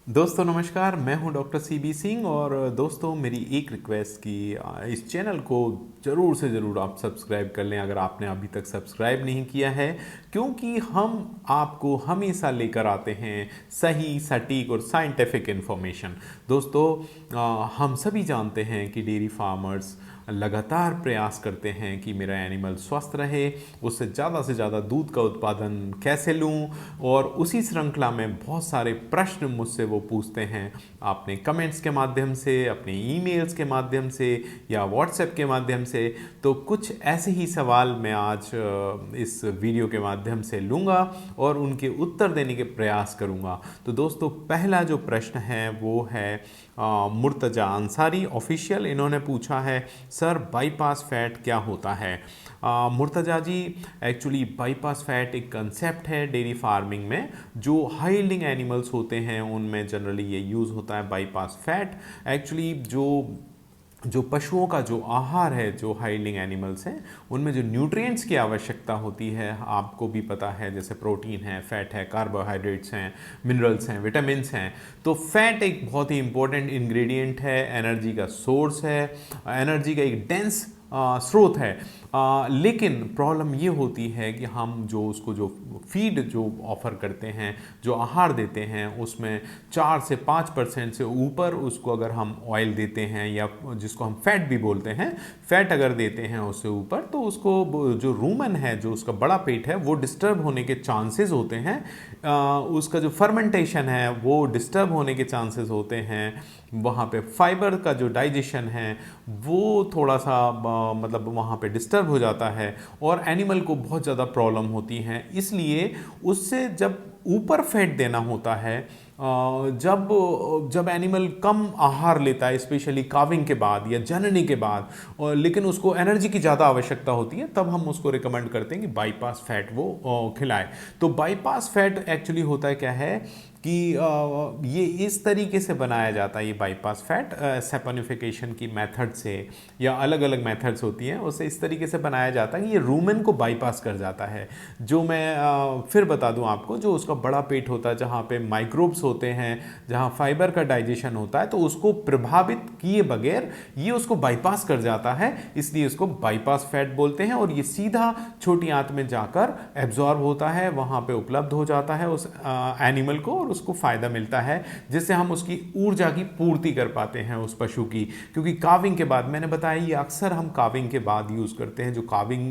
दोस्तों नमस्कार, मैं हूं डॉक्टर सीबी सिंह। और दोस्तों मेरी एक रिक्वेस्ट कि इस चैनल को ज़रूर से ज़रूर आप सब्सक्राइब कर लें अगर आपने अभी तक सब्सक्राइब नहीं किया है, क्योंकि हम आपको हमेशा लेकर आते हैं सही, सटीक और साइंटिफिक इन्फॉर्मेशन। दोस्तों हम सभी जानते हैं कि डेयरी फार्मर्स लगातार प्रयास करते हैं कि मेरा एनिमल स्वस्थ रहे, उससे ज़्यादा दूध का उत्पादन कैसे लूं, और उसी श्रृंखला में बहुत सारे प्रश्न मुझसे वो पूछते हैं। आपने कमेंट्स के माध्यम से, अपने ईमेल्स के माध्यम से या व्हाट्सएप के माध्यम से, तो कुछ ऐसे ही सवाल मैं आज इस वीडियो के माध्यम से लूँगा और उनके उत्तर देने के प्रयास करूँगा। तो दोस्तों पहला जो प्रश्न है वो है मुर्तजा अंसारी ऑफिशियल। इन्होंने पूछा है, सर बाईपास फैट क्या होता है? मुर्तजा जी, एक्चुअली बाईपास फैट एक कंसेप्ट है डेयरी फार्मिंग में। जो हाई यील्डिंग एनिमल्स होते हैं उनमें जनरली ये यूज़ होता है बाईपास फैट। एक्चुअली जो जो पशुओं का जो आहार है, जो हाई यील्डिंग एनिमल्स हैं, उनमें जो न्यूट्रिएंट्स की आवश्यकता होती है आपको भी पता है, जैसे प्रोटीन है, फैट है, कार्बोहाइड्रेट्स हैं, मिनरल्स हैं, विटामिन्स हैं। तो फैट एक बहुत ही इंपॉर्टेंट इंग्रेडिएंट है, एनर्जी का सोर्स है, एनर्जी का एक डेंस स्रोत है। लेकिन प्रॉब्लम ये होती है कि हम जो उसको जो फीड जो ऑफ़र करते हैं, जो आहार देते हैं, उसमें 4 से 5% से ऊपर उसको अगर हम ऑयल देते हैं, या जिसको हम फैट भी बोलते हैं, फैट अगर देते हैं उससे ऊपर, तो उसको जो रूमन है, जो उसका बड़ा पेट है, वो डिस्टर्ब होने के चांसेस होते हैं। उसका जो फर्मेंटेशन है वो डिस्टर्ब होने के चांसेस होते हैं। वहाँ पे फाइबर का जो डाइजेशन है वो थोड़ा सा मतलब वहाँ पे डिस्टर्ब हो जाता है, और एनिमल को बहुत ज़्यादा प्रॉब्लम होती हैं। इसलिए उससे जब ऊपर फैट देना होता है, जब जब एनिमल कम आहार लेता है, स्पेशली काविंग के बाद या जननी के बाद, और लेकिन उसको एनर्जी की ज़्यादा आवश्यकता होती है, तब हम उसको रिकमेंड करते हैं कि बाईपास फैट वो खिलाए। तो बाईपास फैट एक्चुअली होता है क्या है कि ये इस तरीके से बनाया जाता है, ये बाईपास फैट सेपनिफिकेशन की मेथड से, या अलग अलग मेथड्स होती हैं, उससे इस तरीके से बनाया जाता है कि ये रूमेन को बाईपास कर जाता है। जो मैं फिर बता दूं आपको, जो उसका बड़ा पेट होता है, जहाँ पे माइक्रोब्स होते हैं, जहाँ फाइबर का डाइजेशन होता है, तो उसको प्रभावित किए बगैर ये उसको बाईपास कर जाता है, इसलिए इसको बाईपास फैट बोलते हैं। और ये सीधा छोटी आंत में जाकर एब्जॉर्ब होता है, वहाँ पे उपलब्ध हो जाता है उस एनिमल को, और उसको फ़ायदा मिलता है, जिससे हम उसकी ऊर्जा की पूर्ति कर पाते हैं उस पशु की। क्योंकि काविंग के बाद, मैंने बताया ये अक्सर हम काविंग के बाद यूज़ करते हैं। जो काविंग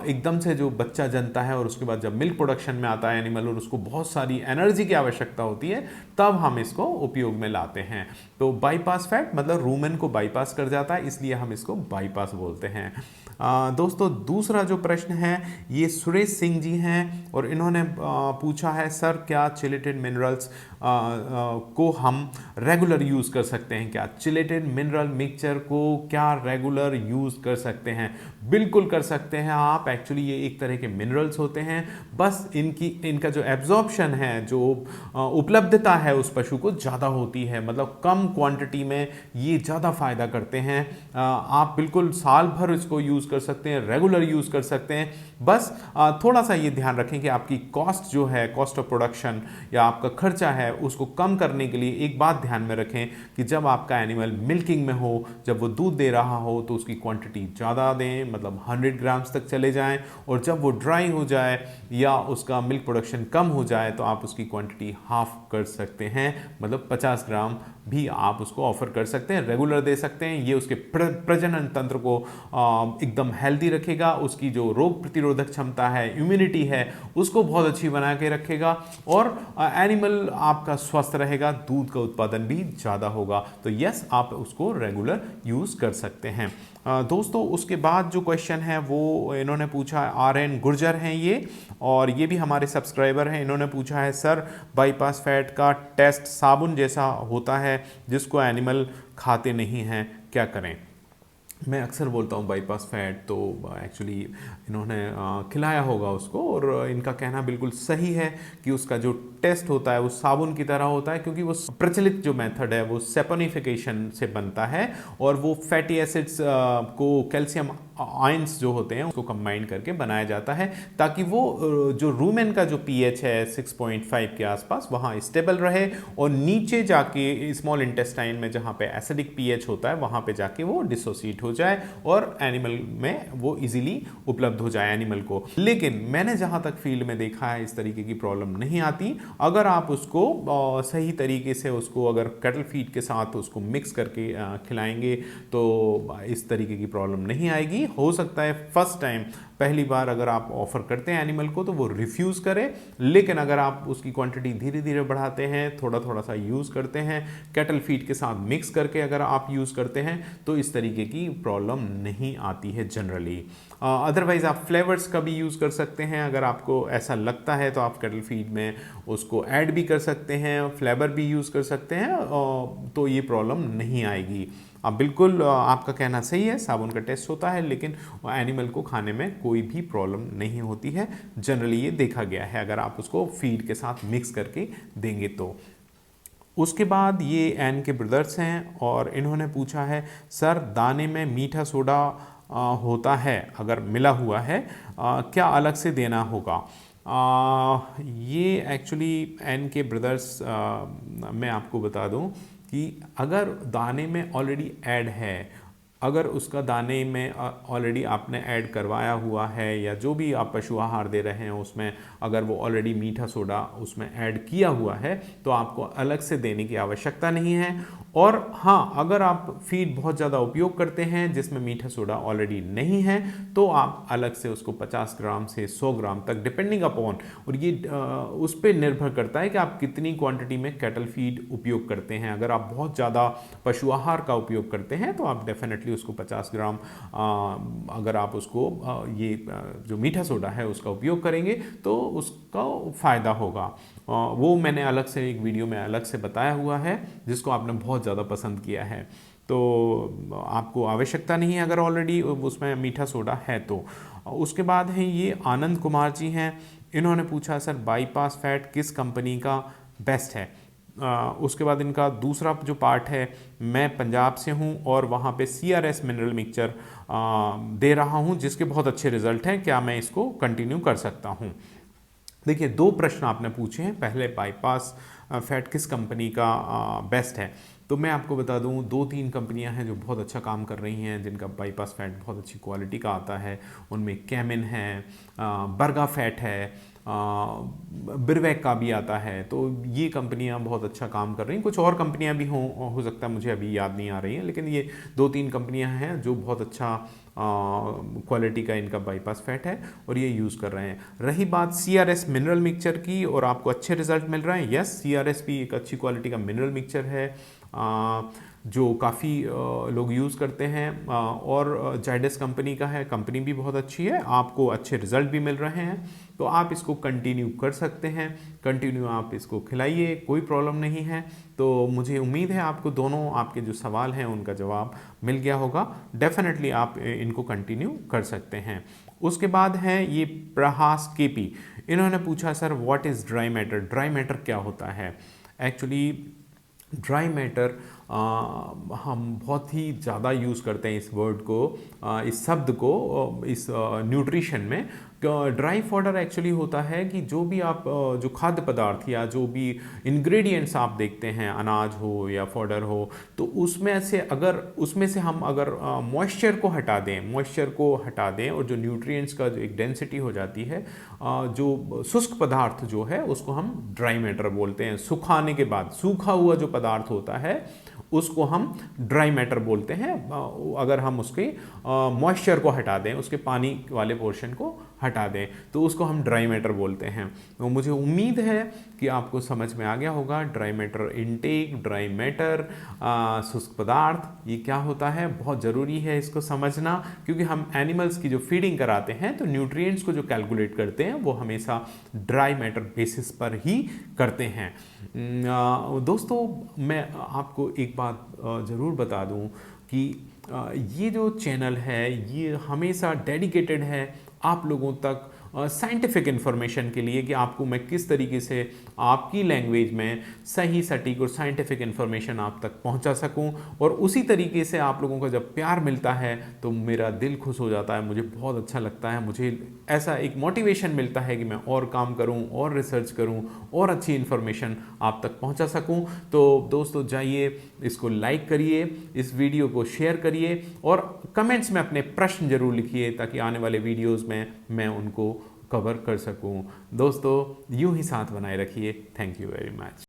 एकदम से जो बच्चा जनता है और उसके बाद जब मिल्क प्रोडक्शन में आता है एनिमल, और उसको बहुत सारी एनर्जी की आवश्यकता होती है, तब हम इसको उपयोग में लाते हैं। तो बाईपास फैट मतलब रूमेन को बाईपास कर जाता है, इसलिए हम इसको बाईपास बोलते हैं। दोस्तों दूसरा जो प्रश्न है ये सुरेश सिंह जी हैं, और इन्होंने पूछा है, सर क्या चिलेटेड मिनरल्स को हम रेगुलर यूज़ कर सकते हैं? क्या चिलेटेड मिनरल मिक्सचर को क्या रेगुलर यूज़ कर सकते हैं? बिल्कुल कर सकते हैं आप। एक्चुअली ये एक तरह के मिनरल्स होते हैं, बस इनका जो एब्जॉर्प्शन है, जो उपलब्धता है उस पशु को ज़्यादा होती है, मतलब कम क्वांटिटी में ये ज़्यादा फ़ायदा करते हैं। आप बिल्कुल साल भर इसको यूज़ कर सकते हैं, रेगुलर यूज़ कर सकते हैं। बस थोड़ा सा ये ध्यान रखें कि आपकी कॉस्ट जो है, कॉस्ट ऑफ प्रोडक्शन या आपका खर्चा है, उसको कम करने के लिए एक बात ध्यान में रखें कि जब आपका एनिमल मिल्किंग में हो, जब वो दूध दे रहा हो, तो उसकी क्वांटिटी ज़्यादा दें, मतलब 100 ग्राम्स तक चले जाएं। और जब वो ड्राई हो जाए या उसका मिल्क प्रोडक्शन कम हो जाए, तो आप उसकी क्वांटिटी हाफ कर सकते हैं, मतलब 50 ग्राम भी आप उसको ऑफर कर सकते हैं, रेगुलर दे सकते हैं। ये उसके प्रजनन तंत्र को एकदम हेल्दी रखेगा, उसकी जो रोग प्रतिरोधक क्षमता है, इम्यूनिटी है, उसको बहुत अच्छी बना के रखेगा, और एनिमल आपका स्वस्थ रहेगा, दूध का उत्पादन भी ज़्यादा होगा। तो यस, आप उसको रेगुलर यूज़ कर सकते हैं। दोस्तों उसके बाद जो क्वेश्चन है वो इन्होंने पूछा, RN गुर्जर हैं ये, और ये भी हमारे सब्सक्राइबर हैं। इन्होंने पूछा है, सर बाईपास फैट का टेस्ट साबुन जैसा होता है जिसको एनिमल खाते नहीं हैं, क्या करें? मैं अक्सर बोलता हूँ बाईपास फैट, तो एक्चुअली इन्होंने खिलाया होगा उसको, और इनका कहना बिल्कुल सही है कि उसका जो टेस्ट होता है वो साबुन की तरह होता है, क्योंकि वो प्रचलित जो मेथड है वो सेपोनिफिकेशन से बनता है, और वो फैटी एसिड्स को कैल्शियम आयंस जो होते हैं उसको कंबाइन करके बनाया जाता है, ताकि वो जो रूमेन का जो पीएच है 6.5 के आसपास वहाँ स्टेबल रहे, और नीचे जाके स्मॉल इंटेस्टाइन में जहाँ पे एसिडिक पीएच होता है वहाँ पे जाके वो डिसोसिएट हो जाए और एनिमल में वो इजीली उपलब्ध हो जाए एनिमल को। लेकिन मैंने जहाँ तक फील्ड में देखा है इस तरीके की प्रॉब्लम नहीं आती। अगर आप उसको सही तरीके से उसको अगर कैटल फीड के साथ उसको मिक्स करके खिलाएंगे तो इस तरीके की प्रॉब्लम नहीं आएगी। हो सकता है फर्स्ट टाइम पहली बार अगर आप ऑफर करते हैं एनिमल को तो वो रिफ्यूज़ करे, लेकिन अगर आप उसकी क्वांटिटी धीरे धीरे बढ़ाते हैं, थोड़ा थोड़ा सा यूज़ करते हैं, कैटल फीड के साथ मिक्स करके अगर आप यूज़ करते हैं तो इस तरीके की प्रॉब्लम नहीं आती है जनरली। अदरवाइज़ आप फ्लेवर्स का भी यूज़ कर सकते हैं। अगर आपको ऐसा लगता है तो आप कैटल फीड में उसको ऐड भी कर सकते हैं, फ्लेवर भी यूज़ कर सकते हैं, तो ये प्रॉब्लम नहीं आएगी। अब बिल्कुल आपका कहना सही है, साबुन का टेस्ट होता है लेकिन एनिमल को खाने में कोई भी प्रॉब्लम नहीं होती है। जनरली ये देखा गया है अगर आप उसको फीड के साथ मिक्स करके देंगे तो। उसके बाद ये एन के ब्रदर्स हैं और इन्होंने पूछा है सर दाने में मीठा सोडा होता है, अगर मिला हुआ है क्या अलग से देना होगा? ये एक्चुअली एन के ब्रदर्स मैं आपको बता दूं कि अगर दाने में ऑलरेडी ऐड है, अगर उसका दाने में ऑलरेडी आपने ऐड करवाया हुआ है या जो भी आप पशु आहार दे रहे हैं उसमें अगर वो ऑलरेडी मीठा सोडा उसमें ऐड किया हुआ है तो आपको अलग से देने की आवश्यकता नहीं है। और हाँ, अगर आप फीड बहुत ज़्यादा उपयोग करते हैं जिसमें मीठा सोडा ऑलरेडी नहीं है तो आप अलग से उसको 50 ग्राम से 100 ग्राम तक डिपेंडिंग अपॉन, और ये उस पर निर्भर करता है कि आप कितनी क्वांटिटी में कैटल फीड उपयोग करते हैं। अगर आप बहुत ज़्यादा पशु आहार का उपयोग करते हैं तो आप डेफिनेटली उसको 50 ग्राम अगर आप उसको ये जो मीठा सोडा है उसका उपयोग करेंगे तो उसका फ़ायदा होगा। वो मैंने अलग से एक वीडियो में अलग से बताया हुआ है जिसको आपने बहुत ज़्यादा पसंद किया है, तो आपको आवश्यकता नहीं है अगर ऑलरेडी उसमें मीठा सोडा है तो। उसके बाद हैं ये आनंद कुमार जी हैं, इन्होंने पूछा सर बाईपास फैट किस कंपनी का बेस्ट है? उसके बाद इनका दूसरा जो पार्ट है, मैं पंजाब से हूँ और वहाँ पे CRS मिनरल मिक्सचर दे रहा हूँ जिसके बहुत अच्छे रिजल्ट हैं, क्या मैं इसको कंटिन्यू कर सकता हूँ? देखिए, दो प्रश्न आपने पूछे हैं। पहले बाईपास फैट किस कंपनी का बेस्ट है, तो मैं आपको बता दूं 2-3 कंपनियां हैं जो बहुत अच्छा काम कर रही हैं जिनका बाईपास फैट बहुत अच्छी क्वालिटी का आता है। उनमें कैमिन है, बर्गा फैट है, बिरवैक का भी आता है, तो ये कंपनियां बहुत अच्छा काम कर रही हैं। कुछ और कंपनियां भी हो सकता है, मुझे अभी याद नहीं आ रही हैं, लेकिन ये 2-3 कंपनियां हैं जो बहुत अच्छा क्वालिटी का इनका बाईपास फैट है और ये यूज़ कर रहे हैं। रही बात CRS मिनरल मिक्सचर की और आपको अच्छे रिजल्ट मिल रहे हैं, यस CRS भी एक अच्छी क्वालिटी का मिनरल मिक्सचर है जो काफ़ी लोग यूज़ करते हैं, और जाइडस कंपनी का है, कंपनी भी बहुत अच्छी है, आपको अच्छे रिजल्ट भी मिल रहे हैं, तो आप इसको कंटिन्यू कर सकते हैं। कंटिन्यू आप इसको खिलाइए, कोई प्रॉब्लम नहीं है। तो मुझे उम्मीद है आपको दोनों आपके जो सवाल हैं उनका जवाब मिल गया होगा। डेफिनेटली आप इनको कंटिन्यू कर सकते हैं। उसके बाद है ये प्रहास KP, इन्होंने पूछा sir what is dry matter? Dry matter क्या होता है? एक्चुअली ड्राई मैटर हम बहुत ही ज़्यादा यूज़ करते हैं इस वर्ड को, इस शब्द को इस न्यूट्रिशन में। ड्राई फॉडर एक्चुअली होता है कि जो भी आप जो खाद्य पदार्थ या जो भी इंग्रेडिएंट्स आप देखते हैं, अनाज हो या फॉडर हो, तो उसमें से हम अगर मॉइस्चर को हटा दें और जो न्यूट्रिएंट्स का जो एक डेंसिटी हो जाती है, जो शुष्क पदार्थ जो है उसको हम ड्राई मैटर बोलते हैं। सुखाने के बाद सूखा हुआ जो पदार्थ होता है उसको हम ड्राई मैटर बोलते हैं। अगर हम उसके मॉइस्चर को हटा दें, उसके पानी वाले पोर्शन को हटा दें, तो उसको हम ड्राई मैटर बोलते हैं। तो मुझे उम्मीद है कि आपको समझ में आ गया होगा dry matter intake, dry matter, शुष्क पदार्थ, ये क्या होता है। बहुत ज़रूरी है इसको समझना, क्योंकि हम एनिमल्स की जो फीडिंग कराते हैं तो न्यूट्रिएंट्स को जो कैलकुलेट करते हैं वो हमेशा ड्राई मैटर बेसिस पर ही करते हैं। दोस्तों, मैं आपको एक बात ज़रूर बता दूं कि ये जो चैनल है ये हमेशा डेडिकेटेड है आप लोगों तक साइंटिफिक इन्फॉर्मेशन के लिए कि आपको मैं किस तरीके से आपकी लैंग्वेज में सही सटीक और साइंटिफिक इन्फॉर्मेशन आप तक पहुंचा सकूं। और उसी तरीके से आप लोगों का जब प्यार मिलता है तो मेरा दिल खुश हो जाता है, मुझे बहुत अच्छा लगता है, मुझे ऐसा एक मोटिवेशन मिलता है कि मैं और काम करूं और रिसर्च करूं और अच्छी इन्फॉर्मेशन आप तक पहुंचा सकूं। तो दोस्तों जाइए, इसको लाइक करिए, इस वीडियो को शेयर करिए और कमेंट्स में अपने प्रश्न जरूर लिखिए ताकि आने वाले वीडियोस में मैं उनको कवर कर सकूं। दोस्तों यूं ही साथ बनाए रखिए। Thank you very much.